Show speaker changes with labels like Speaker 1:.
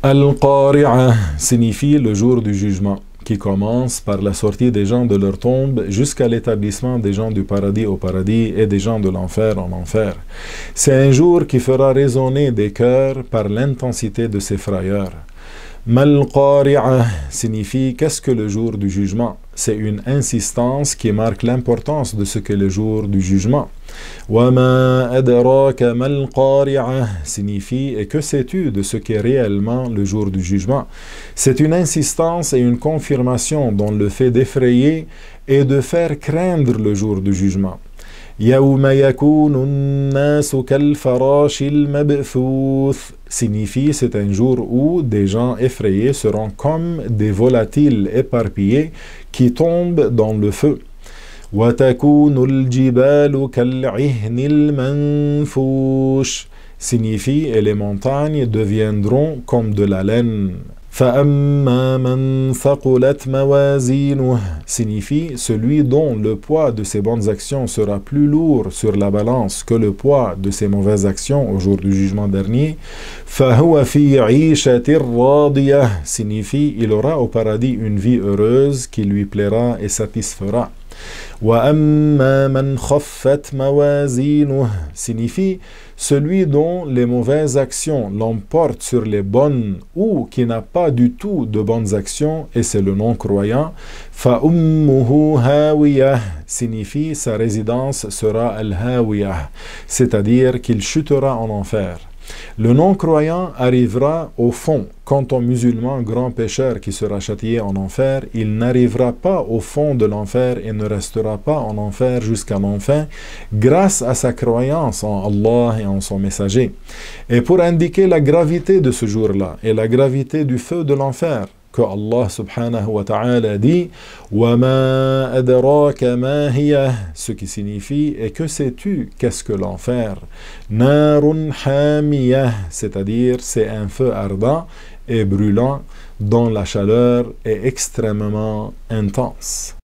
Speaker 1: Al-Qari'ah signifie le jour du jugement, qui commence par la sortie des gens de leur tombe jusqu'à l'établissement des gens du paradis au paradis et des gens de l'enfer en enfer. C'est un jour qui fera résonner des cœurs par l'intensité de ses frayeurs. Mal-Qari'ah signifie qu'est-ce que le jour du jugement? C'est une insistance qui marque l'importance de ce qu'est le jour du jugement. Wama adraka mal-Qari'ah signifie et que sais-tu de ce qu'est réellement le jour du jugement? C'est une insistance et une confirmation dans le fait d'effrayer et de faire craindre le jour du jugement. Yawma yakunu an-nasu kal-farashil mabthuth signifie c'est un jour où des gens effrayés seront comme des volatiles éparpillés qui tombent dans le feu. Wa takunu al-jibalu kal-'ihnil manfush signifie et les montagnes deviendront comme de la laine. فَأَمَّا مَنْ ثَقُلَتْ مَوَازِينُهُ signifie celui dont le poids de ses bonnes actions sera plus lourd sur la balance que le poids de ses mauvaises actions au jour du jugement dernier. فَهُوَ فِي عِيشَةٍ رَاضِيَةٍ signifie il aura au paradis une vie heureuse qui lui plaira et satisfera. وَأَمَّا مَنْ خَفَّتْ مَوَازِينُهُ signifie celui dont les mauvaises actions l'emportent sur les bonnes ou qui n'a pas du tout de bonnes actions et c'est le non-croyant. فَأُمُّهُ هَاوِيَةٌ signifie sa résidence sera al-hawiyah, c'est-à-dire qu'il chutera en enfer. Le non-croyant arrivera au fond. Quant au musulman grand pécheur qui sera châtié en enfer, il n'arrivera pas au fond de l'enfer et ne restera pas en enfer jusqu'à l'enfin grâce à sa croyance en Allah et en son messager. Et pour indiquer la gravité de ce jour-là et la gravité du feu de l'enfer, que Allah subhanahu wa ta'ala dit وَمَا أَدْرَاكَ مَا هِيَهْ ce qui signifie et que sais-tu qu'est-ce que l'enfer? نَارٌ حَامِيَةٌ c'est-à-dire c'est un feu ardent et brûlant dont la chaleur est extrêmement intense.